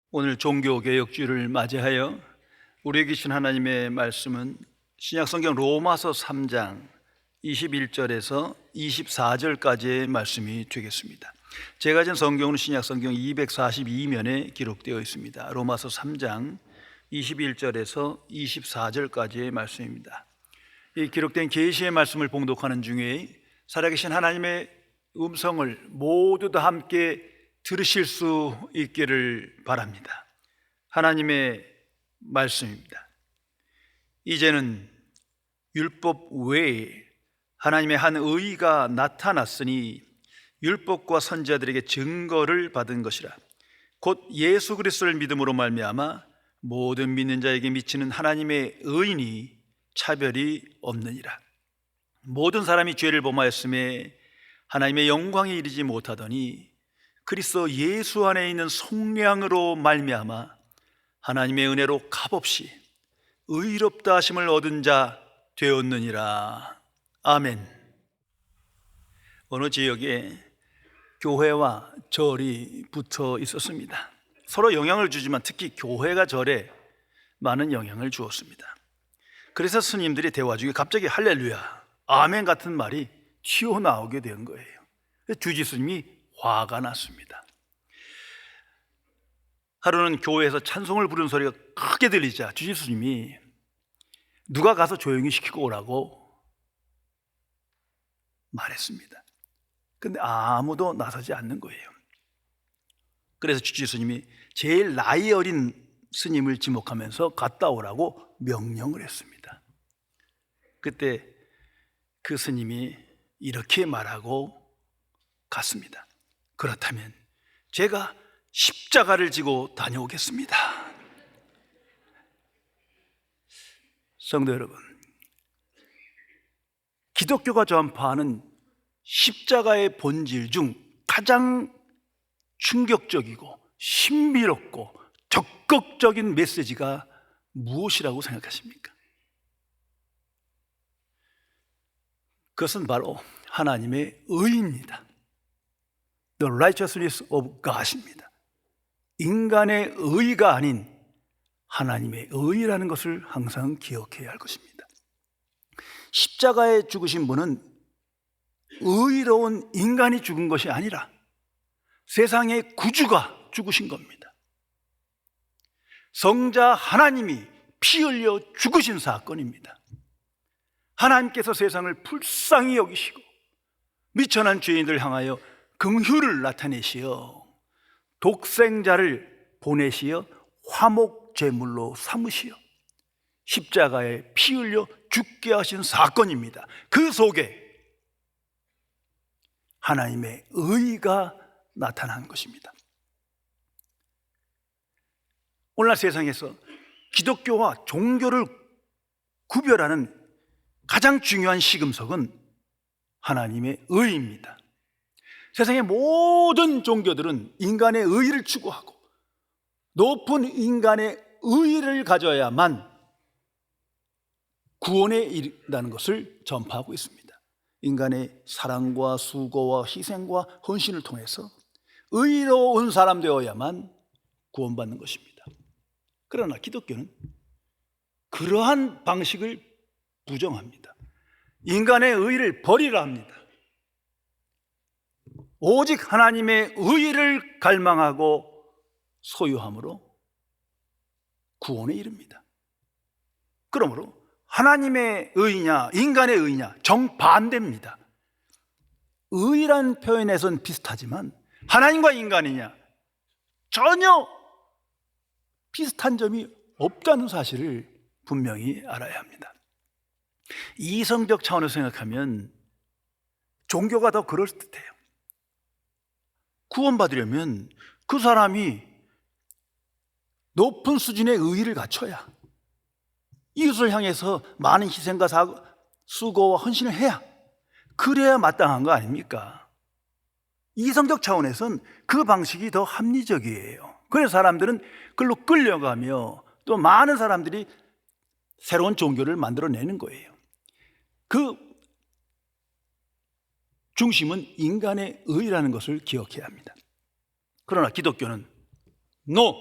오늘 종교개혁주의를 맞이하여 우리에게 주신 하나님의 말씀은 신약성경 로마서 3장 21절에서 24절까지의 말씀이 되겠습니다. 제가 가진 성경은 신약성경 242면에 기록되어 있습니다. 로마서 3장 21절에서 24절까지의 말씀입니다. 이 기록된 계시의 말씀을 봉독하는 중에 살아계신 하나님의 음성을 모두 다 함께 들으실 수 있기를 바랍니다. 하나님의 말씀입니다. 이제는 율법 외에 하나님의 한 의가 나타났으니 율법과 선지자들에게 증거를 받은 것이라. 곧 예수 그리스도를 믿음으로 말미암아 모든 믿는 자에게 미치는 하나님의 의인이 차별이 없느니라. 모든 사람이 죄를 범하였음에 하나님의 영광에 이르지 못하더니 그리스도 예수 안에 있는 속량으로 말미암아 하나님의 은혜로 값없이 의롭다 하심을 얻은 자 되었느니라. 아멘. 어느 지역에 교회와 절이 붙어 있었습니다. 서로 영향을 주지만 특히 교회가 절에 많은 영향을 주었습니다. 그래서 스님들이 대화 중에 갑자기 할렐루야, 아멘 같은 말이 튀어나오게 된 거예요. 주지스님이 화가 났습니다. 하루는 교회에서 찬송을 부르는 소리가 크게 들리자 주지스님이 누가 가서 조용히 시키고 오라고 말했습니다. 근데 아무도 나서지 않는 거예요. 그래서 주지스님이 제일 나이 어린 스님을 지목하면서 갔다 오라고 명령을 했습니다. 그때 그 스님이 이렇게 말하고 갔습니다. 그렇다면 제가 십자가를 지고 다녀오겠습니다. 성도 여러분, 기독교가 전파하는 십자가의 본질 중 가장 충격적이고 신비롭고 적극적인 메시지가 무엇이라고 생각하십니까? 그것은 바로 하나님의 의입니다. The righteousness of God입니다. 인간의 의가 아닌 하나님의 의라는 것을 항상 기억해야 할 것입니다. 십자가에 죽으신 분은 의로운 인간이 죽은 것이 아니라 세상의 구주가 죽으신 겁니다. 성자 하나님이 피 흘려 죽으신 사건입니다. 하나님께서 세상을 불쌍히 여기시고 미천한 죄인들 향하여 긍휼을 나타내시어 독생자를 보내시어 화목 제물로 삼으시어 십자가에 피 흘려 죽게 하신 사건입니다. 그 속에 하나님의 의가 나타난 것입니다. 오늘날 세상에서 기독교와 종교를 구별하는 가장 중요한 시금석은 하나님의 의입니다. 세상의 모든 종교들은 인간의 의를 추구하고 높은 인간의 의를 가져야만 구원에 이른다는 것을 전파하고 있습니다. 인간의 사랑과 수고와 희생과 헌신을 통해서 의로운 사람 되어야만 구원받는 것입니다. 그러나 기독교는 그러한 방식을 부정합니다. 인간의 의를 버리라 합니다. 오직 하나님의 의를 갈망하고 소유함으로 구원에 이릅니다. 그러므로 하나님의 의냐 인간의 의냐 정반대입니다. 의란 표현에선 비슷하지만 하나님과 인간이냐 전혀 비슷한 점이 없다는 사실을 분명히 알아야 합니다. 이성적 차원에서 생각하면 종교가 더 그럴듯해요. 구원받으려면 그 사람이 높은 수준의 의의를 갖춰야, 이웃을 향해서 많은 희생과 수고와 헌신을 해야, 그래야 마땅한 거 아닙니까? 이성적 차원에서는 그 방식이 더 합리적이에요. 그래서 사람들은 그걸로 끌려가며 또 많은 사람들이 새로운 종교를 만들어내는 거예요. 그 중심은 인간의 의라는 것을 기억해야 합니다. 그러나 기독교는 No!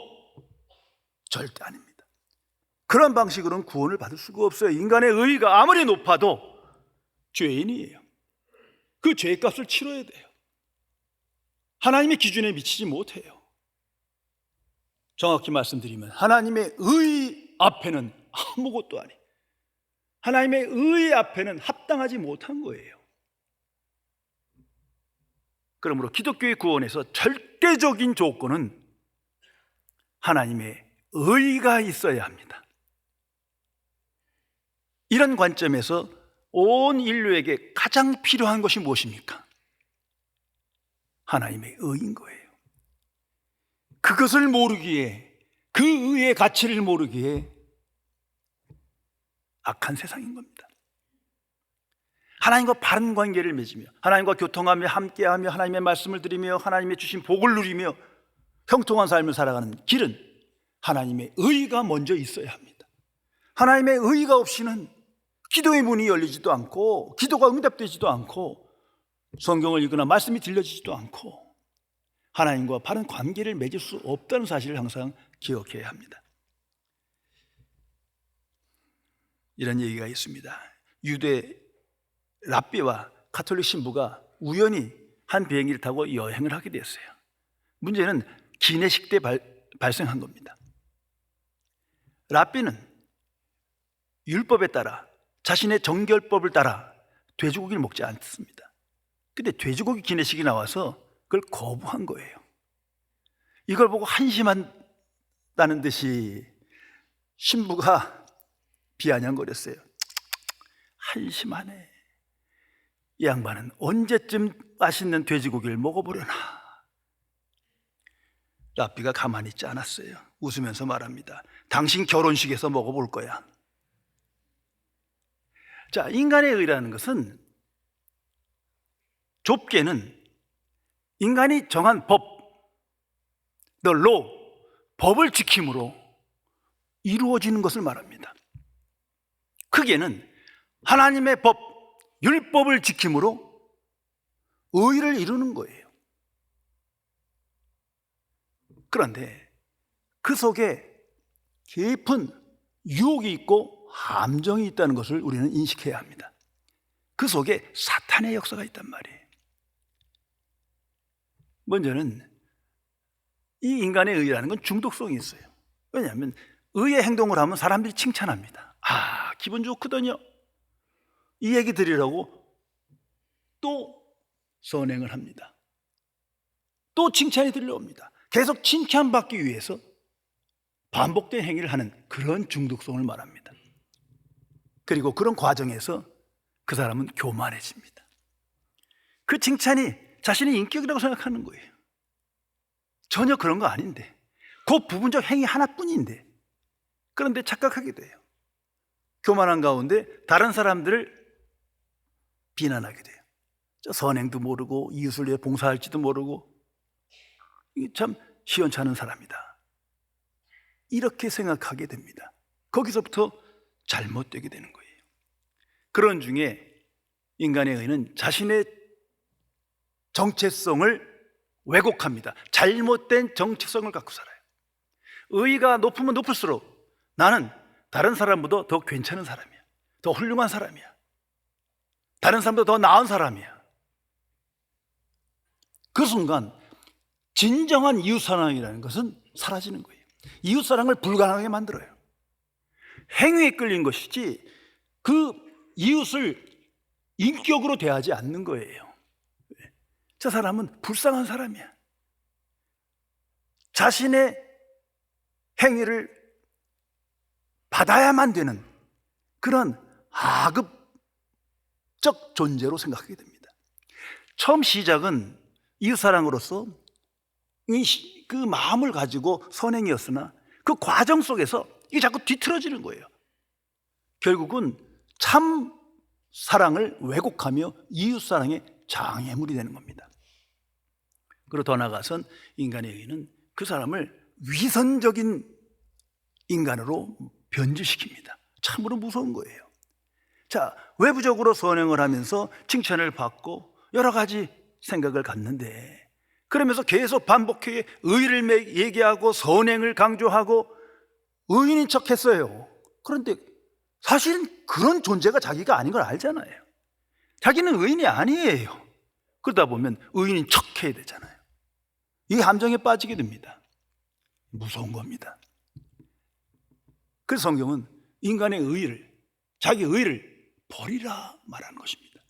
절대 아닙니다. 그런 방식으로는 구원을 받을 수가 없어요. 인간의 의의가 아무리 높아도 죄인이에요. 그 죄값을 치러야 돼요. 하나님의 기준에 미치지 못해요. 정확히 말씀드리면 하나님의 의 앞에는 아무것도 아니, 하나님의 의 앞에는 합당하지 못한 거예요. 그러므로 기독교의 구원에서 절대적인 조건은 하나님의 의가 있어야 합니다. 이런 관점에서 온 인류에게 가장 필요한 것이 무엇입니까? 하나님의 의인 거예요. 그것을 모르기에, 그 의의 가치를 모르기에 악한 세상인 겁니다. 하나님과 바른 관계를 맺으며 하나님과 교통하며 함께하며 하나님의 말씀을 드리며 하나님의 주신 복을 누리며 형통한 삶을 살아가는 길은 하나님의 의가 먼저 있어야 합니다. 하나님의 의가 없이는 기도의 문이 열리지도 않고 기도가 응답되지도 않고 성경을 읽거나 말씀이 들려지지도 않고 하나님과 바른 관계를 맺을 수 없다는 사실을 항상 기억해야 합니다. 이런 얘기가 있습니다. 유대 랍비와 가톨릭 신부가 우연히 한 비행기를 타고 여행을 하게 됐어요. 문제는 기내식 때 발생한 겁니다. 랍비는 율법에 따라 자신의 정결법을 따라 돼지고기를 먹지 않습니다. 근데 돼지고기 기내식이 나와서 그걸 거부한 거예요. 이걸 보고 한심하다는 듯이 신부가 비아냥거렸어요. 한심하네. 이 양반은 언제쯤 맛있는 돼지고기를 먹어보려나. 랍비가 가만히 있지 않았어요. 웃으면서 말합니다. 당신 결혼식에서 먹어볼 거야. 자, 인간의 의라는 것은 좁게는 인간이 정한 법, the law, 법을 지킴으로 이루어지는 것을 말합니다. 크게는 하나님의 법, 율법을 지킴으로 의를 이루는 거예요. 그런데 그 속에 깊은 유혹이 있고 함정이 있다는 것을 우리는 인식해야 합니다. 그 속에 사탄의 역사가 있단 말이에요. 먼저는 이 인간의 의라는 건 중독성이 있어요. 왜냐하면 의의 행동을 하면 사람들이 칭찬합니다. 아, 기분 좋거든요. 이 얘기 드리라고 또 선행을 합니다. 또 칭찬이 들려옵니다. 계속 칭찬받기 위해서 반복된 행위를 하는 그런 중독성을 말합니다. 그리고 그런 과정에서 그 사람은 교만해집니다. 그 칭찬이 자신의 인격이라고 생각하는 거예요. 전혀 그런 거 아닌데, 그 부분적 행위 하나뿐인데, 그런데 착각하게 돼요. 교만한 가운데 다른 사람들을 비난하게 돼요. 선행도 모르고 이웃을 위해 봉사할지도 모르고 이게 참 시원찮은 사람이다, 이렇게 생각하게 됩니다. 거기서부터 잘못되게 되는 거예요. 그런 중에 인간의 의는 자신의 정체성을 왜곡합니다. 잘못된 정체성을 갖고 살아요. 의의가 높으면 높을수록 나는 다른 사람보다 더 괜찮은 사람이야, 더 훌륭한 사람이야, 다른 사람보다 더 나은 사람이야. 그 순간 진정한 이웃사랑이라는 것은 사라지는 거예요. 이웃사랑을 불가능하게 만들어요. 행위에 끌린 것이지 그 이웃을 인격으로 대하지 않는 거예요. 저 사람은 불쌍한 사람이야. 자신의 행위를 받아야만 되는 그런 하급적 존재로 생각하게 됩니다. 처음 시작은 이웃사랑으로서 그 마음을 가지고 선행이었으나 그 과정 속에서 이게 자꾸 뒤틀어지는 거예요. 결국은 참 사랑을 왜곡하며 이웃사랑의 장애물이 되는 겁니다. 그리고 더 나아가선 인간의 의는 그 사람을 위선적인 인간으로 변질시킵니다. 참으로 무서운 거예요. 자, 외부적으로 선행을 하면서 칭찬을 받고 여러 가지 생각을 갖는데, 그러면서 계속 반복해 의를 얘기하고 선행을 강조하고 의인인 척 했어요. 그런데 사실은 그런 존재가 자기가 아닌 걸 알잖아요. 자기는 의인이 아니에요. 그러다 보면 의인인 척 해야 되잖아요. 이 함정에 빠지게 됩니다. 무서운 겁니다. 그래서 성경은 인간의 의의를, 자기 의의를 버리라 말하는 것입니다.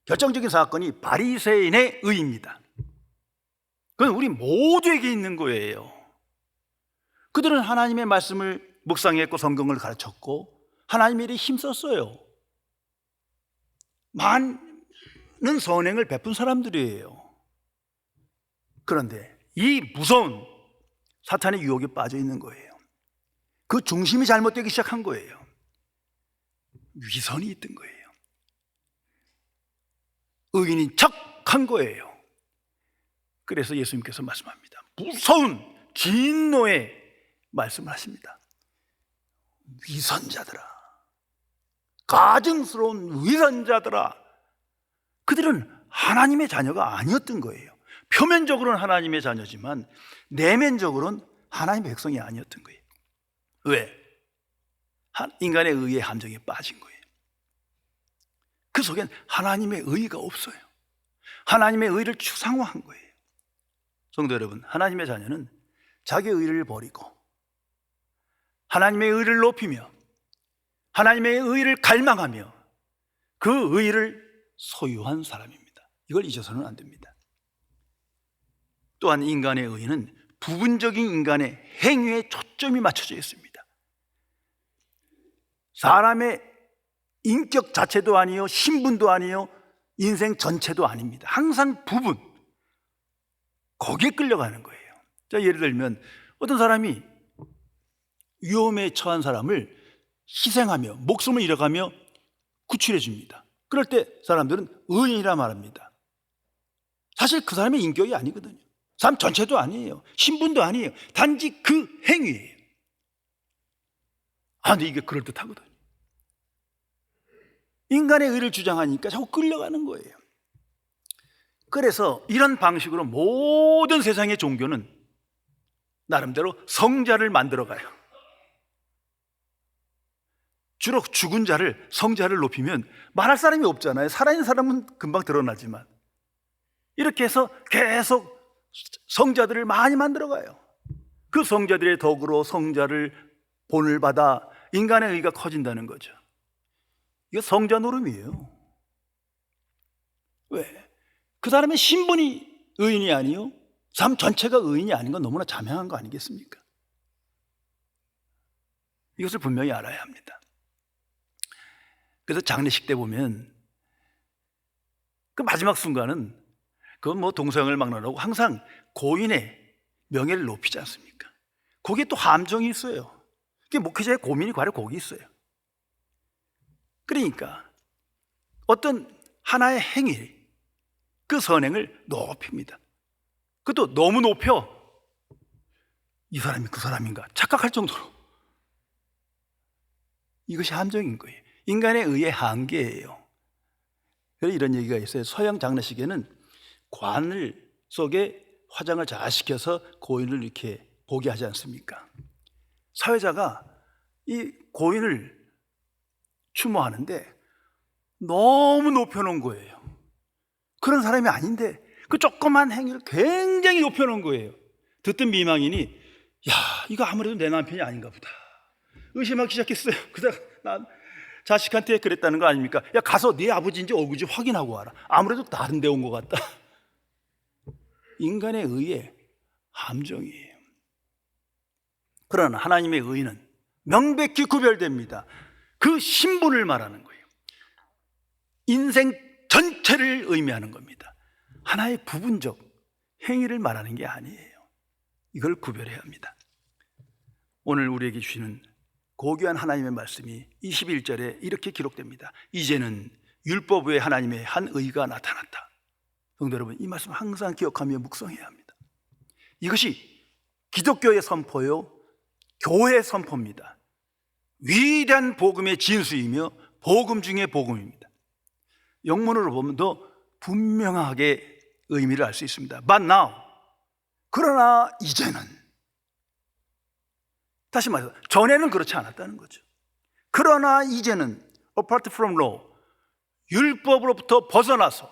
결정적인 사건이 바리새인의 의의입니다. 그건 우리 모두에게 있는 거예요. 그들은 하나님의 말씀을 묵상했고 성경을 가르쳤고 하나님의 일에 힘썼어요. 많은 선행을 베푼 사람들이에요. 그런데 이 무서운 사탄의 유혹에 빠져 있는 거예요. 그 중심이 잘못되기 시작한 거예요. 위선이 있던 거예요. 의인인 척한 거예요. 그래서 예수님께서 말씀합니다. 무서운 진노의 말씀을 하십니다. 위선자들아, 가증스러운 위선자들아. 그들은 하나님의 자녀가 아니었던 거예요. 표면적으로는 하나님의 자녀지만 내면적으로는 하나님의 백성이 아니었던 거예요. 왜? 인간의 의의 함정에 빠진 거예요. 그 속엔 하나님의 의의가 없어요. 하나님의 의의를 추상화한 거예요. 성도 여러분, 하나님의 자녀는 자기의 의의를 버리고 하나님의 의의를 높이며 하나님의 의의를 갈망하며 그 의의를 소유한 사람입니다. 이걸 잊어서는 안 됩니다. 또한 인간의 의의는 부분적인 인간의 행위에 초점이 맞춰져 있습니다. 사람의 인격 자체도 아니요, 신분도 아니요, 인생 전체도 아닙니다. 항상 부분, 거기에 끌려가는 거예요. 자, 예를 들면 어떤 사람이 위험에 처한 사람을 희생하며 목숨을 잃어가며 구출해 줍니다. 그럴 때 사람들은 의인이라 말합니다. 사실 그 사람의 인격이 아니거든요. 사람 전체도 아니에요. 신분도 아니에요. 단지 그 행위예요. 근데 이게 그럴듯하거든요. 인간의 의를 주장하니까 자꾸 끌려가는 거예요. 그래서 이런 방식으로 모든 세상의 종교는 나름대로 성자를 만들어가요. 주로 죽은 자를, 성자를 높이면 말할 사람이 없잖아요. 살아있는 사람은 금방 드러나지만 이렇게 해서 계속 성자들을 많이 만들어가요. 그 성자들의 덕으로 성자를 본을 받아 인간의 의가 커진다는 거죠. 이거 성자 노름이에요. 왜? 그 사람의 신분이 의인이 아니요, 삶 전체가 의인이 아닌 건 너무나 자명한 거 아니겠습니까? 이것을 분명히 알아야 합니다. 그래서 장례식 때 보면 그 마지막 순간은 그건 뭐 동서양을 막론하고 항상 고인의 명예를 높이지 않습니까? 거기에 또 함정이 있어요. 그게 목회자의 고민이 바로 거기 있어요. 그러니까 어떤 하나의 행위, 그 선행을 높입니다. 그것도 너무 높여 이 사람이 그 사람인가 착각할 정도로. 이것이 함정인 거예요. 인간의 의의 한계예요. 그래서 이런 얘기가 있어요. 서양 장례식에는 관을 속에 화장을 잘 시켜서 고인을 이렇게 보게 하지 않습니까? 사회자가 이 고인을 추모하는데 너무 높여놓은 거예요. 그런 사람이 아닌데 그 조그만 행위를 굉장히 높여놓은 거예요. 듣던 미망인이 야, 이거 아무래도 내 남편이 아닌가 보다 의심하기 시작했어요. 그다가 난 자식한테 그랬다는 거 아닙니까? 야, 가서 네 아버지인지 얼굴인지 확인하고 와라. 아무래도 다른 데 온 것 같다. 인간의 의의 함정이에요. 그러나 하나님의 의는 명백히 구별됩니다. 그 신분을 말하는 거예요. 인생 전체를 의미하는 겁니다. 하나의 부분적 행위를 말하는 게 아니에요. 이걸 구별해야 합니다. 오늘 우리에게 주시는 고귀한 하나님의 말씀이 21절에 이렇게 기록됩니다. 이제는 율법 외에 하나님의 한 의가 나타났다. 성도 여러분, 이 말씀 항상 기억하며 묵상해야 합니다. 이것이 기독교의 선포요, 교회의 선포입니다. 위대한 복음의 진수이며 복음 중의 복음입니다. 영문으로 보면 더 분명하게 의미를 알 수 있습니다. But now, 그러나 이제는 다시 말해서 전에는 그렇지 않았다는 거죠. 그러나 이제는 apart from law, 율법으로부터 벗어나서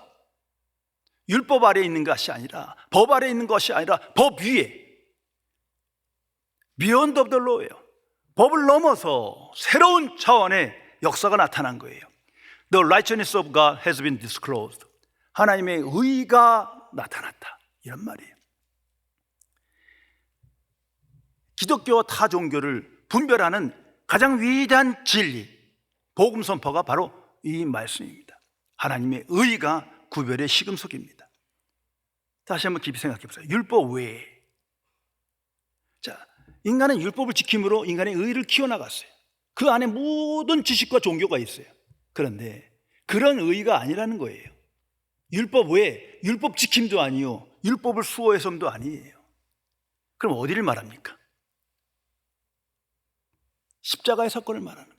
율법 아래에 있는 것이 아니라, 법 아래에 있는 것이 아니라 법 위에, beyond of the law예요. 법을 넘어서 새로운 차원의 역사가 나타난 거예요. The righteousness of God has been disclosed. 하나님의 의가 나타났다, 이런 말이에요. 기독교와 타 종교를 분별하는 가장 위대한 진리, 복음 선포가 바로 이 말씀입니다. 하나님의 의가 구별의 시금석입니다. 다시 한번 깊이 생각해 보세요. 율법 외에, 자, 인간은 율법을 지킴으로 인간의 의를 키워나갔어요. 그 안에 모든 지식과 종교가 있어요. 그런데 그런 의가 아니라는 거예요. 율법 외에, 율법 지킴도 아니요, 율법을 수호해서도 아니에요. 그럼 어디를 말합니까? 십자가의 사건을 말하는 거예요.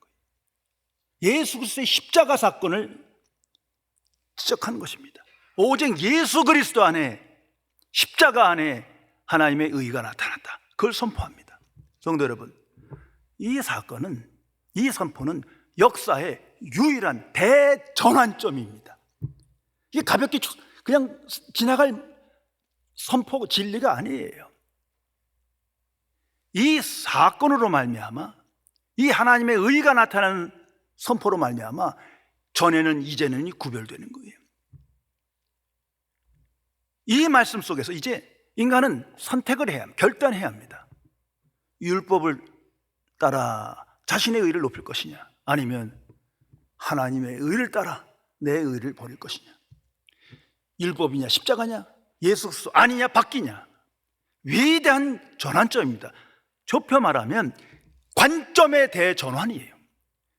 예수 그리스도의 십자가 사건을 지적하는 것입니다. 오직 예수 그리스도 안에, 십자가 안에 하나님의 의가 나타났다, 그걸 선포합니다. 성도 여러분, 이 사건은, 이 선포는 역사의 유일한 대전환점입니다. 이게 가볍게 그냥 지나갈 선포 진리가 아니에요. 이 사건으로 말미암아, 이 하나님의 의가 나타나는 선포로 말미암아 전에는 이제는이 구별되는 거예요. 이 말씀 속에서 이제 인간은 선택을 해야 합니다. 결단해야 합니다. 율법을 따라 자신의 의를 높일 것이냐, 아니면 하나님의 의를 따라 내 의를 버릴 것이냐. 율법이냐 십자가냐, 예수 그리스도 아니냐 바뀌냐. 위대한 전환점입니다. 좁혀 말하면 관점의 대전환이에요.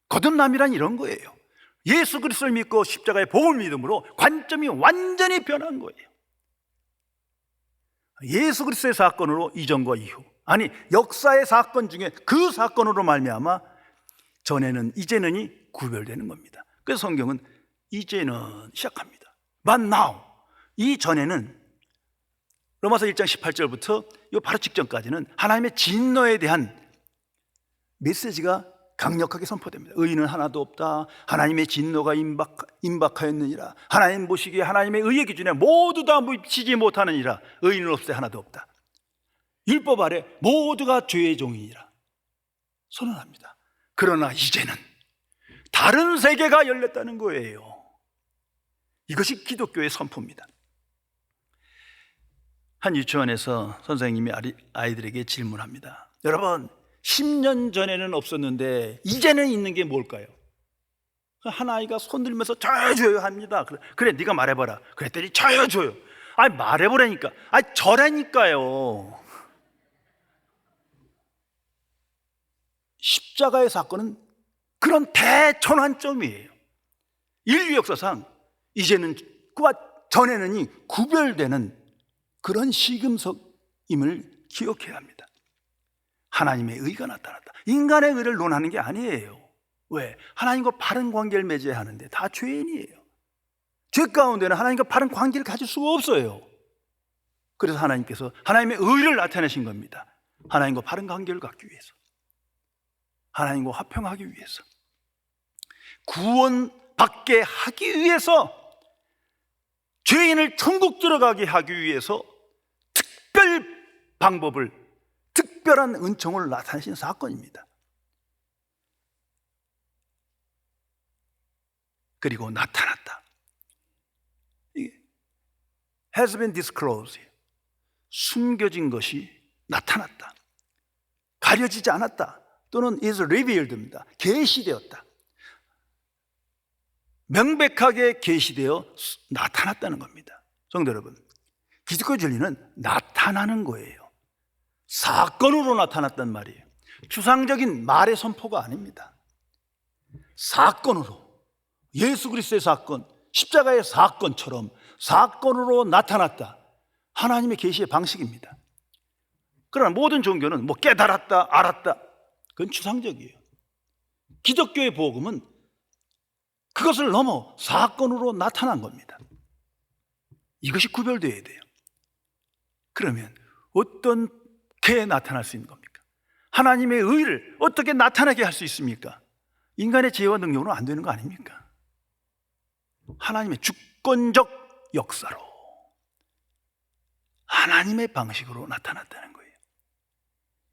거듭남이란 이런 거예요. 예수 그리스도를 믿고 십자가의 복음을 믿음으로 관점이 완전히 변한 거예요. 예수 그리스도의 사건으로 이전과 이후, 아니 역사의 사건 중에 그 사건으로 말미암아 전에는 이제는이 구별되는 겁니다. 그래서 성경은 이제는 시작합니다. But now, 이 전에는 로마서 1장 18절부터 이 바로 직전까지는 하나님의 진노에 대한 메시지가 강력하게 선포됩니다. 의인은 하나도 없다, 하나님의 진노가 임박하였느니라, 하나님 보시기에 하나님의 의의 기준에 모두 다 미치지 못하느니라, 의인은 없으되 하나도 없다, 율법 아래 모두가 죄의 종이니라 선언합니다. 그러나 이제는 다른 세계가 열렸다는 거예요. 이것이 기독교의 선포입니다. 한 유치원에서 선생님이 아이들에게 질문합니다. 여러분, 10년 전에는 없었는데 이제는 있는 게 뭘까요? 한 아이가 손 들면서 저요 저요 합니다. 그래 네가 말해봐라. 그랬더니 저요 저요. 아니 말해보라니까. 아니 저라니까요. 십자가의 사건은 그런 대전환점이에요. 인류 역사상 이제는 그와 전에는이 구별되는 그런 시금석임을 기억해야 합니다. 하나님의 의가 나타났다. 인간의 의를 논하는 게 아니에요. 왜? 하나님과 바른 관계를 맺어야 하는데 다 죄인이에요. 죄 가운데는 하나님과 바른 관계를 가질 수가 없어요. 그래서 하나님께서 하나님의 의를 나타내신 겁니다. 하나님과 바른 관계를 갖기 위해서, 하나님과 화평하기 위해서, 구원받게 하기 위해서, 죄인을 천국 들어가게 하기 위해서 특별 방법을, 특별한 은총을 나타내신 사건입니다. 그리고 나타났다. has been disclosed. 숨겨진 것이 나타났다. 가려지지 않았다. 또는 is revealed입니다. 계시되었다. 명백하게 계시되어 나타났다는 겁니다. 성도 여러분, 기독교 진리는 나타나는 거예요. 사건으로 나타났단 말이에요. 추상적인 말의 선포가 아닙니다. 사건으로, 예수 그리스도의 사건, 십자가의 사건처럼 사건으로 나타났다. 하나님의 계시의 방식입니다. 그러나 모든 종교는 뭐 깨달았다, 알았다, 그건 추상적이에요. 기독교의 복음은 그것을 넘어 사건으로 나타난 겁니다. 이것이 구별되어야 돼요. 그러면 어떻게 나타날 수 있는 겁니까? 하나님의 의를 어떻게 나타나게 할 수 있습니까? 인간의 지혜와 능력으로 안 되는 거 아닙니까? 하나님의 주권적 역사로, 하나님의 방식으로 나타났다는 거예요.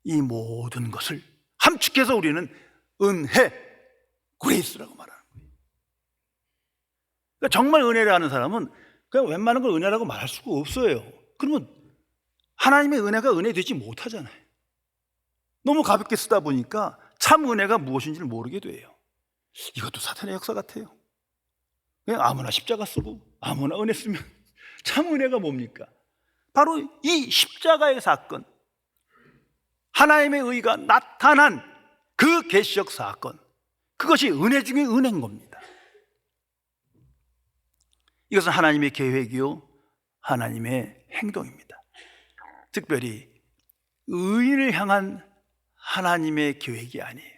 이 모든 것을 함축해서 우리는 은혜, 그레이스라고 말하는 거예요. 그러니까 정말 은혜를 아는 사람은 그냥 웬만한 걸 은혜라고 말할 수가 없어요. 그러면 하나님의 은혜가 은혜 되지 못하잖아요. 너무 가볍게 쓰다 보니까 참 은혜가 무엇인지를 모르게 돼요. 이것도 사탄의 역사 같아요. 그냥 아무나 십자가 쓰고 아무나 은혜 쓰면 참 은혜가 뭡니까? 바로 이 십자가의 사건, 하나님의 의가 나타난 그 계시적 사건, 그것이 은혜 중에 은혜인 겁니다. 이것은 하나님의 계획이요 하나님의 행동입니다. 특별히 의인을 향한 하나님의 계획이 아니에요.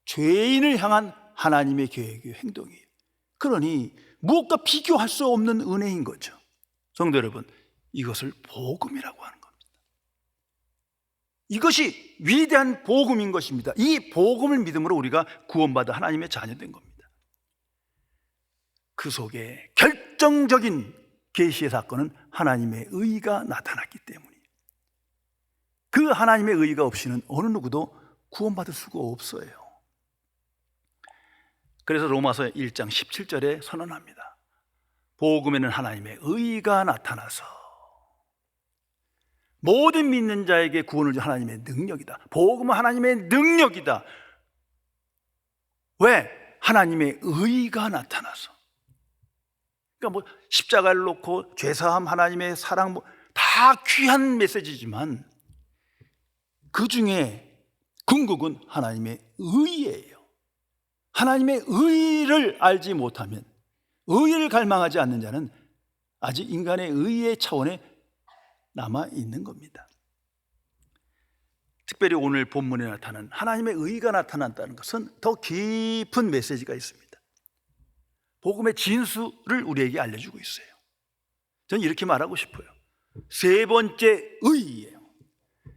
죄인을 향한 하나님의 계획이요 행동이에요. 그러니 무엇과 비교할 수 없는 은혜인 거죠. 성도 여러분, 이것을 복음이라고 하는 겁니다. 이것이 위대한 복음인 것입니다. 이 복음을 믿음으로 우리가 구원받아 하나님의 자녀된 겁니다. 그 속에 결정적인 계시의 사건은 하나님의 의가 나타났기 때문이에요. 그 하나님의 의가 없이는 어느 누구도 구원받을 수가 없어요. 그래서 로마서 1장 17절에 선언합니다. 복음에는 하나님의 의가 나타나서 모든 믿는 자에게 구원을 준 하나님의 능력이다. 복음은 하나님의 능력이다. 왜? 하나님의 의가 나타나서. 그러니까 뭐 십자가를 놓고 죄사함, 하나님의 사랑, 다 귀한 메시지지만 그 중에 궁극은 하나님의 의예요. 하나님의 의를 알지 못하면, 의를 갈망하지 않는 자는 아직 인간의 의의 차원에 남아 있는 겁니다. 특별히 오늘 본문에 나타난 하나님의 의가 나타난다는 것은 더 깊은 메시지가 있습니다. 복음의 진수를 우리에게 알려주고 있어요. 저는 이렇게 말하고 싶어요. 세 번째 의예요.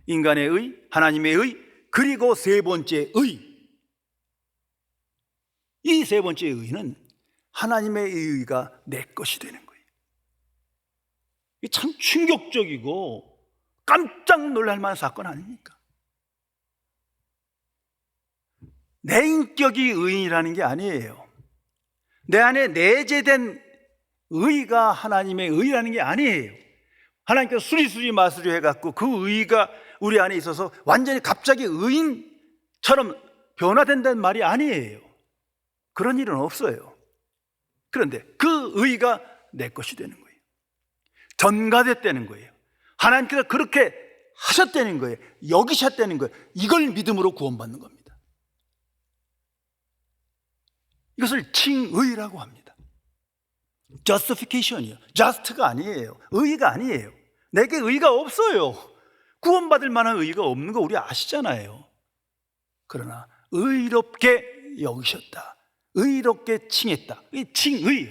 인간의 의, 하나님의 의, 그리고 세 번째 의. 이 세 번째 의는 하나님의 의가 내 것이 되는 거예요. 이게 참 충격적이고 깜짝 놀랄 만한 사건 아닙니까? 내 인격이 의인이라는 게 아니에요. 내 안에 내재된 의가 하나님의 의라는 게 아니에요. 하나님께서 수리수리 마수리 해갖고 그 의가 우리 안에 있어서 완전히 갑자기 의인처럼 변화된다는 말이 아니에요. 그런 일은 없어요. 그런데 그 의가 내 것이 되는 거예요. 전가됐다는 거예요. 하나님께서 그렇게 하셨다는 거예요. 여기셨다는 거예요. 이걸 믿음으로 구원받는 겁니다. 이것을 칭의라고 합니다. justification이요. just가 아니에요. 의가 아니에요. 내게 의가 없어요. 구원받을 만한 의가 없는 거 우리 아시잖아요. 그러나 의롭게 여기셨다. 의롭게 칭했다. 이 칭의요.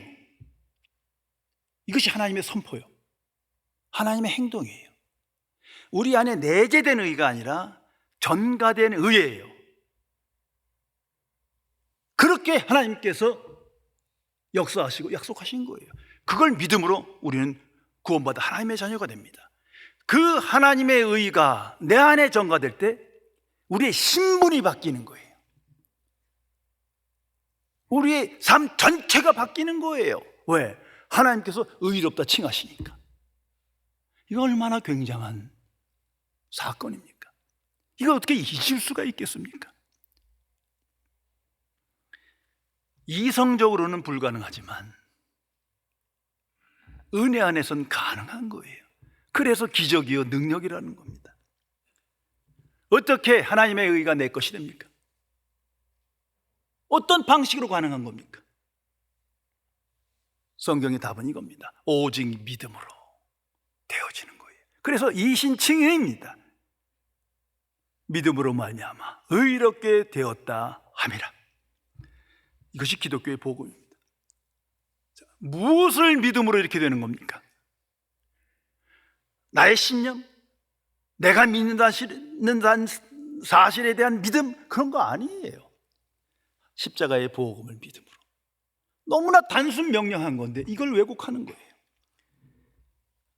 이것이 하나님의 선포요. 하나님의 행동이에요. 우리 안에 내재된 의가 아니라 전가된 의예요. 그렇게 하나님께서 역사하시고 약속하신 거예요. 그걸 믿음으로 우리는 구원받아 하나님의 자녀가 됩니다. 그 하나님의 의가 내 안에 전가될 때 우리의 신분이 바뀌는 거예요. 우리의 삶 전체가 바뀌는 거예요. 왜? 하나님께서 의롭다 칭하시니까. 이거 얼마나 굉장한 사건입니까? 이걸 어떻게 잊을 수가 있겠습니까? 이성적으로는 불가능하지만 은혜 안에서는 가능한 거예요. 그래서 기적이요 능력이라는 겁니다. 어떻게 하나님의 의가 내 것이 됩니까? 어떤 방식으로 가능한 겁니까? 성경의 답은 이겁니다. 오직 믿음으로 되어지는 거예요. 그래서 이신칭의입니다. 믿음으로 말미암아 의롭게 되었다 함이라. 이것이 기독교의 복음입니다. 자, 무엇을 믿음으로 이렇게 되는 겁니까? 나의 신념, 내가 믿는다는 사실에 대한 믿음, 그런 거 아니에요. 십자가의 보복음을 믿음으로. 너무나 단순 명령한 건데 이걸 왜곡하는 거예요.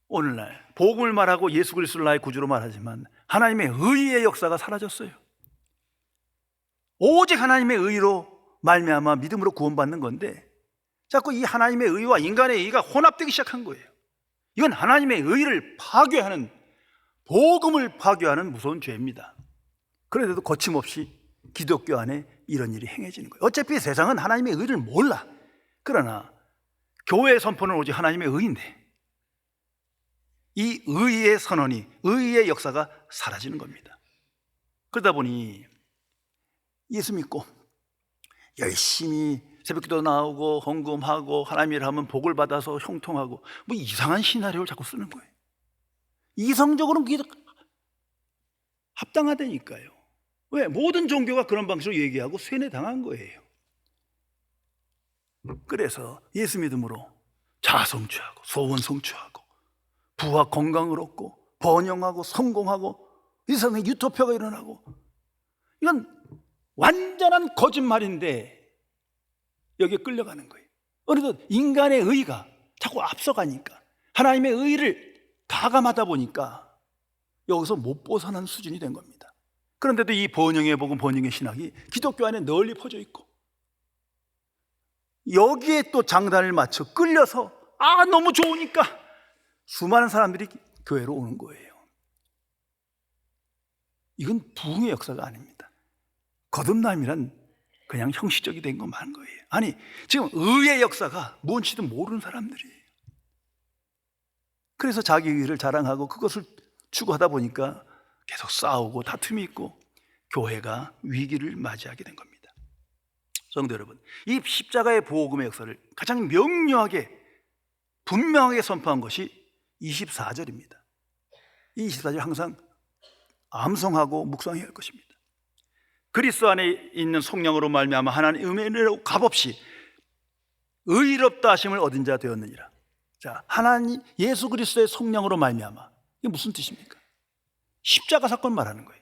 오늘날 복음을 말하고 예수 그리스도를 나의 구주로 말하지만 하나님의 의의 역사가 사라졌어요. 오직 하나님의 의로 말미암아 믿음으로 구원받는 건데 자꾸 이 하나님의 의와 인간의 의가 혼합되기 시작한 거예요. 이건 하나님의 의를 파괴하는, 복음을 파괴하는 무서운 죄입니다. 그런데도 거침없이 기독교 안에 이런 일이 행해지는 거예요. 어차피 세상은 하나님의 의를 몰라. 그러나 교회의 선포는 오직 하나님의 의인데 이 의의 선언이, 의의 역사가 사라지는 겁니다. 그러다 보니 예수 믿고 열심히 새벽기도 나오고 헌금하고 하나님 일 하면 복을 받아서 형통하고 뭐 이상한 시나리오를 자꾸 쓰는 거예요. 이성적으로는 그게 합당하다니까요. 왜? 모든 종교가 그런 방식으로 얘기하고 세뇌당한 거예요. 그래서 예수 믿음으로 자아 성취하고 소원 성취하고 부와 건강을 얻고 번영하고 성공하고 이 세상에 유토피아가 일어나고, 이건 완전한 거짓말인데 여기에 끌려가는 거예요. 어느덧 인간의 의가 자꾸 앞서가니까, 하나님의 의를 가감하다 보니까 여기서 못 벗어난 수준이 된 겁니다. 그런데도 이 번영의 복음, 번영의 신학이 기독교 안에 널리 퍼져 있고 여기에 또 장단을 맞춰 끌려서 너무 좋으니까 수많은 사람들이 교회로 오는 거예요. 이건 부흥의 역사가 아닙니다. 거듭남이란 그냥 형식적이 된 것만 거예요. 아니, 지금 의의 역사가 뭔지도 모르는 사람들이에요. 그래서 자기 의를 자랑하고 그것을 추구하다 보니까 계속 싸우고 다툼이 있고 교회가 위기를 맞이하게 된 겁니다. 성도 여러분, 이 십자가의 보복음의 역사를 가장 명료하게 분명하게 선포한 것이 24절입니다. 이 24절 항상 암송하고 묵상해야 할 것입니다. 그리스도 안에 있는 성령으로 말미암아 하나님의 은혜로 값없이 의롭다 하심을 얻은 자 되었느니라. 자, 하나님 예수 그리스도의 성령으로 말미암아, 이게 무슨 뜻입니까? 십자가 사건 말하는 거예요.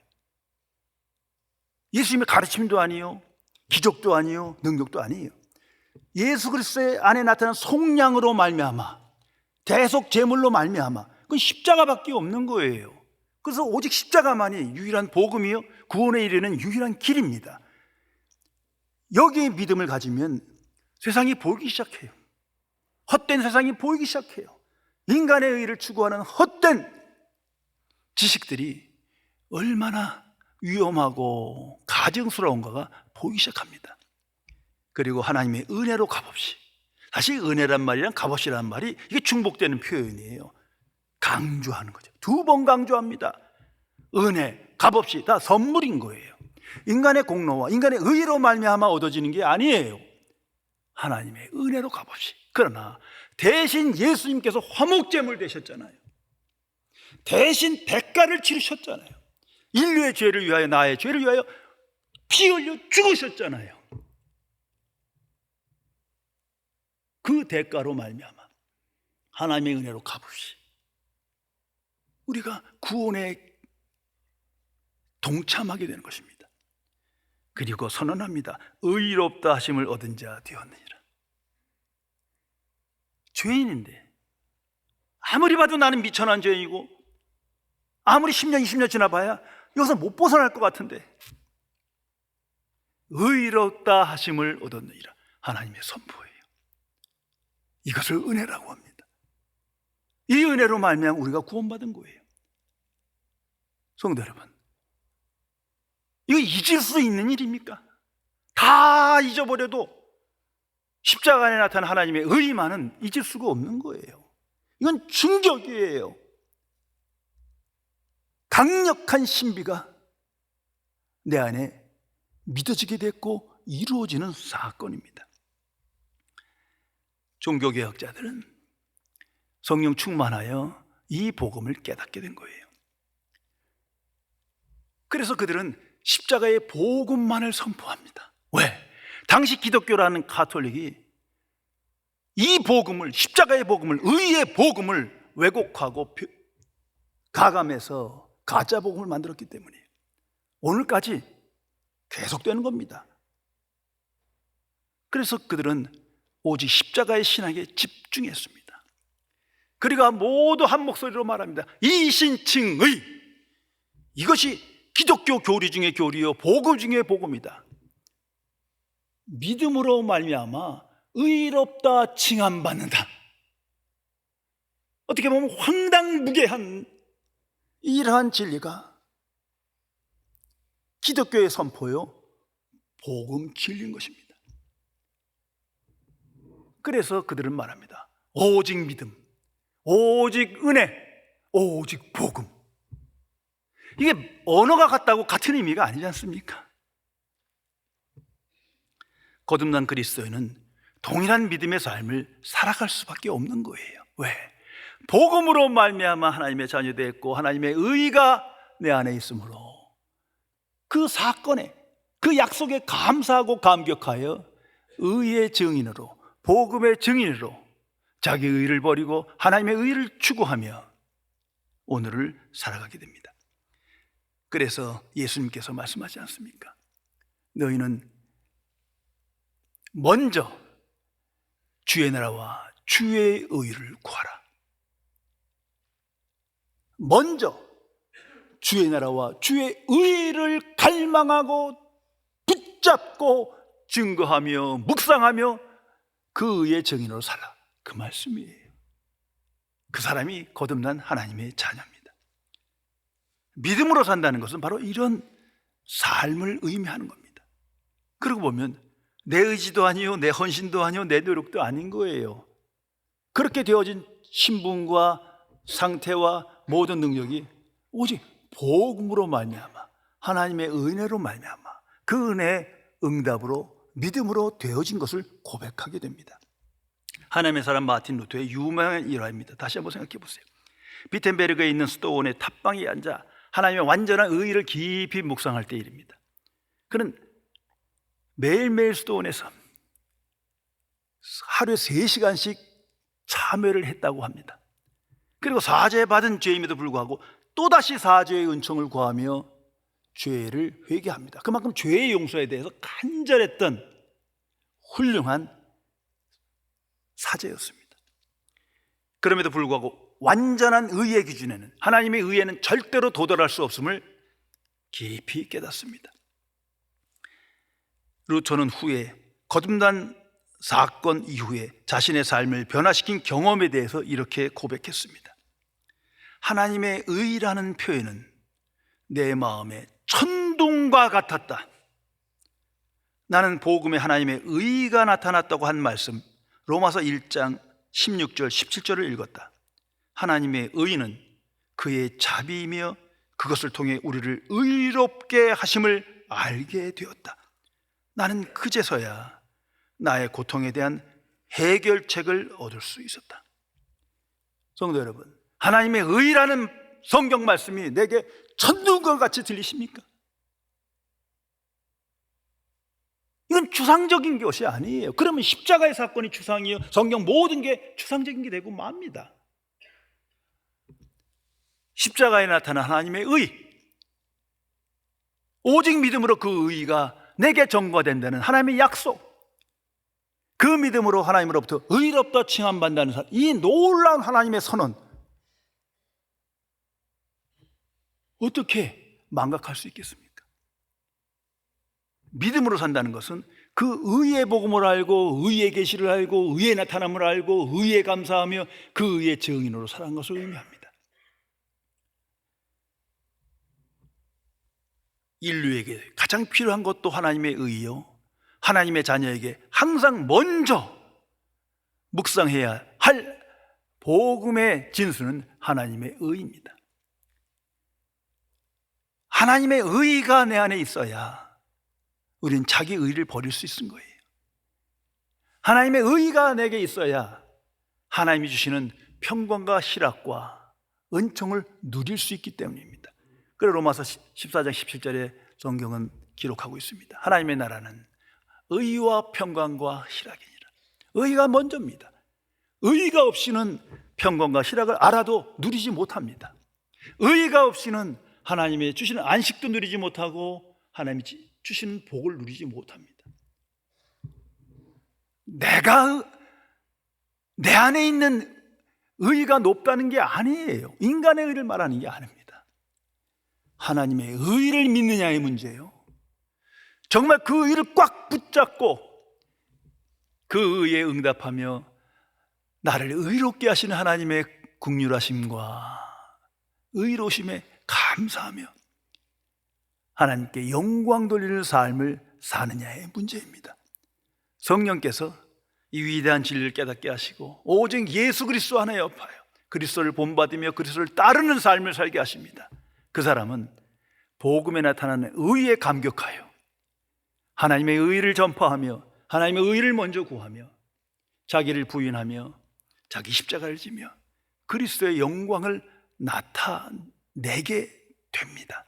예수님의 가르침도 아니요, 기적도 아니요, 능력도 아니에요. 예수 그리스도의 안에 나타난 성령으로 말미암아, 대속 제물로 말미암아, 그건 십자가밖에 없는 거예요. 그래서 오직 십자가만이 유일한 복음이요, 구원에 이르는 유일한 길입니다. 여기에 믿음을 가지면 세상이 보이기 시작해요. 헛된 세상이 보이기 시작해요. 인간의 의를 추구하는 헛된 지식들이 얼마나 위험하고 가증스러운가가 보이기 시작합니다. 그리고 하나님의 은혜로 값없이, 다시 은혜란 말이랑 값없이란 말이 이게 중복되는 표현이에요. 강조하는 거죠. 두 번 강조합니다. 은혜, 값없이 다 선물인 거예요. 인간의 공로와 인간의 의로 말미암아 얻어지는 게 아니에요. 하나님의 은혜로 값없이. 그러나 대신 예수님께서 화목제물 되셨잖아요. 대신 대가를 치르셨잖아요. 인류의 죄를 위하여, 나의 죄를 위하여 피 흘려 죽으셨잖아요. 그 대가로 말미암아 하나님의 은혜로 값없이 우리가 구원에 동참하게 되는 것입니다. 그리고 선언합니다. 의롭다 하심을 얻은 자 되었느니라. 죄인인데 아무리 봐도 나는 미천한 죄인이고 아무리 10년 20년 지나봐야 여기서 못 벗어날 것 같은데 의롭다 하심을 얻었느니라. 하나님의 선포예요. 이것을 은혜라고 합니다. 이 은혜로 말미암아 우리가 구원받은 거예요. 성도 여러분, 이거 잊을 수 있는 일입니까? 다 잊어버려도 십자가 안에 나타난 하나님의 의만은 잊을 수가 없는 거예요. 이건 충격이에요. 강력한 신비가 내 안에 믿어지게 됐고 이루어지는 사건입니다. 종교개혁자들은 성령 충만하여 이 복음을 깨닫게 된 거예요. 그래서 그들은 십자가의 복음만을 선포합니다. 왜? 당시 기독교라는 가톨릭이 이 복음을, 십자가의 복음을, 의의 복음을 왜곡하고 가감해서 가짜 복음을 만들었기 때문이에요. 오늘까지 계속되는 겁니다. 그래서 그들은 오직 십자가의 신앙에 집중했습니다. 그리고 모두 한 목소리로 말합니다. 이신칭의, 이것이 기독교 교리 중에 교리요 복음 중에 복음이다. 믿음으로 말미암아 의롭다 칭함받는다. 어떻게 보면 황당무계한 이러한 진리가 기독교의 선포요 복음 진리인 것입니다. 그래서 그들은 말합니다. 오직 믿음, 오직 은혜, 오직 복음. 이게 언어가 같다고 같은 의미가 아니지 않습니까? 거듭난 그리스도인은 동일한 믿음의 삶을 살아갈 수밖에 없는 거예요. 왜? 복음으로 말미암아 하나님의 자녀 됐고 하나님의 의가 내 안에 있으므로 그 사건에, 그 약속에 감사하고 감격하여 의의 증인으로, 복음의 증인으로 자기 의를 버리고 하나님의 의를 추구하며 오늘을 살아가게 됩니다. 그래서 예수님께서 말씀하지 않습니까? 너희는 먼저 주의 나라와 주의 의를 구하라. 먼저 주의 나라와 주의 의를 갈망하고 붙잡고 증거하며 묵상하며 그 의의 증인으로 살라. 그 말씀이에요. 그 사람이 거듭난 하나님의 자녀입니다. 믿음으로 산다는 것은 바로 이런 삶을 의미하는 겁니다. 그러고 보면 내 의지도 아니요, 내 헌신도 아니요, 내 노력도 아닌 거예요. 그렇게 되어진 신분과 상태와 모든 능력이 오직 복음으로 말미암아, 하나님의 은혜로 말미암아 그 은혜의 응답으로 믿음으로 되어진 것을 고백하게 됩니다. 하나님의 사람 마틴 루터의 유명한 일화입니다. 다시 한번 생각해 보세요. 비텐베르그에 있는 수도원의 탑방에 앉아 하나님의 완전한 의의를 깊이 묵상할 때 일입니다. 그는 매일매일 수도원에서 하루에 3시간씩 참회를 했다고 합니다. 그리고 사죄받은 죄임에도 불구하고 또다시 사죄의 은총을 구하며 죄를 회개합니다. 그만큼 죄의 용서에 대해서 간절했던 훌륭한 사제였습니다. 그럼에도 불구하고 완전한 의의 기준에는, 하나님의 의에는 절대로 도달할 수 없음을 깊이 깨닫습니다. 루터는 후에 거듭난 사건 이후에 자신의 삶을 변화시킨 경험에 대해서 이렇게 고백했습니다. 하나님의 의라는 표현은 내 마음에 천둥과 같았다. 나는 복음에 하나님의 의가 나타났다고 한 말씀, 로마서 1장 16절 17절을 읽었다. 하나님의 의는 그의 자비이며 그것을 통해 우리를 의롭게 하심을 알게 되었다. 나는 그제서야 나의 고통에 대한 해결책을 얻을 수 있었다. 성도 여러분, 하나님의 의라는 성경 말씀이 내게 천둥과 같이 들리십니까? 이건 추상적인 것이 아니에요. 그러면 십자가의 사건이 추상이요, 성경 모든 게 추상적인 게 되고 맙니다. 십자가에 나타난 하나님의 의, 오직 믿음으로 그 의가 내게 전가된다는 하나님의 약속, 그 믿음으로 하나님으로부터 의롭다 칭함받는다는 이 놀라운 하나님의 선언, 어떻게 망각할 수 있겠습니까? 믿음으로 산다는 것은 그 의의 복음을 알고, 의의 계시를 알고, 의의 나타남을 알고, 의에 감사하며 그 의의 증인으로 살아가는 것을 의미합니다. 인류에게 가장 필요한 것도 하나님의 의요, 하나님의 자녀에게 항상 먼저 묵상해야 할 복음의 진수는 하나님의 의입니다. 하나님의 의가 내 안에 있어야 우리는 자기 의를 버릴 수 있는 거예요. 하나님의 의가 내게 있어야 하나님이 주시는 평강과 희락과 은총을 누릴 수 있기 때문입니다. 그래서 로마서 14장 17절에 성경은 기록하고 있습니다. 하나님의 나라는 의와 평강과 희락이니라. 의가 먼저입니다. 의가 없이는 평강과 희락을 알아도 누리지 못합니다. 의가 없이는 하나님의 주시는 안식도 누리지 못하고 하나님이 주시는 복을 누리지 못합니다. 내가 내 안에 있는 의의가 높다는 게 아니에요. 인간의 의의를 말하는 게 아닙니다. 하나님의 의의를 믿느냐의 문제예요. 정말 그 의의를 꽉 붙잡고 그 의의에 응답하며 나를 의롭게 하시는 하나님의 긍휼하심과 의로우심에 감사하며 하나님께 영광 돌리는 삶을 사느냐의 문제입니다. 성령께서 이 위대한 진리를 깨닫게 하시고 오직 예수 그리스도 하나에 엎어요. 그리스도를 본받으며 그리스도를 따르는 삶을 살게 하십니다. 그 사람은 복음에 나타나는 의에 감격하여 하나님의 의를 전파하며 하나님의 의를 먼저 구하며 자기를 부인하며 자기 십자가를 지며 그리스도의 영광을 나타내게 됩니다.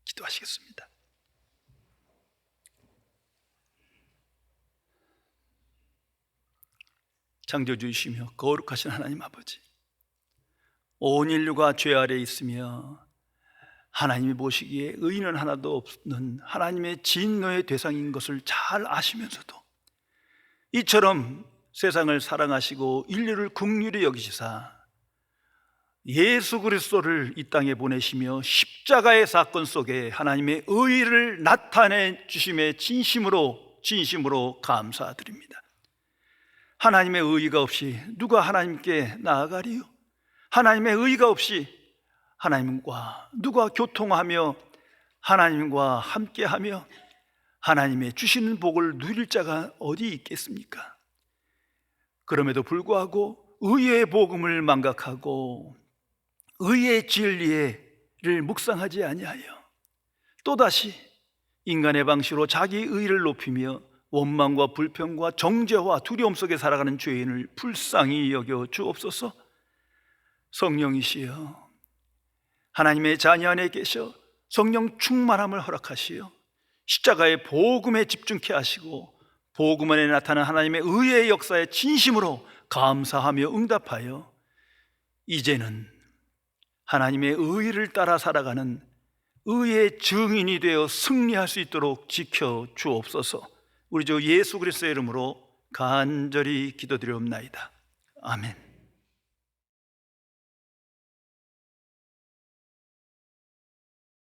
기도하시겠습니다. 창조주이시며 거룩하신 하나님 아버지, 온 인류가 죄 아래에 있으며 하나님이 보시기에 의인은 하나도 없는 하나님의 진노의 대상인 것을 잘 아시면서도 이처럼 세상을 사랑하시고 인류를 긍휼히 여기시사 예수 그리스도를 이 땅에 보내시며 십자가의 사건 속에 하나님의 의를 나타내 주심에 진심으로 감사드립니다. 하나님의 의가 없이 누가 하나님께 나아가리요? 하나님의 의가 없이 하나님과 누가 교통하며 하나님과 함께하며 하나님의 주시는 복을 누릴 자가 어디 있겠습니까? 그럼에도 불구하고 의의 복음을 망각하고 의의 진리를 묵상하지 아니하여 또다시 인간의 방식으로 자기 의를 높이며 원망과 불평과 정죄와 두려움 속에 살아가는 죄인을 불쌍히 여겨 주옵소서. 성령이시여 하나님의 자녀 안에 계셔 성령 충만함을 허락하시어 십자가의 복음에 집중케 하시고 복음 안에 나타난 하나님의 의의 역사에 진심으로 감사하며 응답하여 이제는 하나님의 의를 따라 살아가는 의의 증인이 되어 승리할 수 있도록 지켜 주옵소서. 우리 주 예수 그리스도의 이름으로 간절히 기도드리옵나이다. 아멘.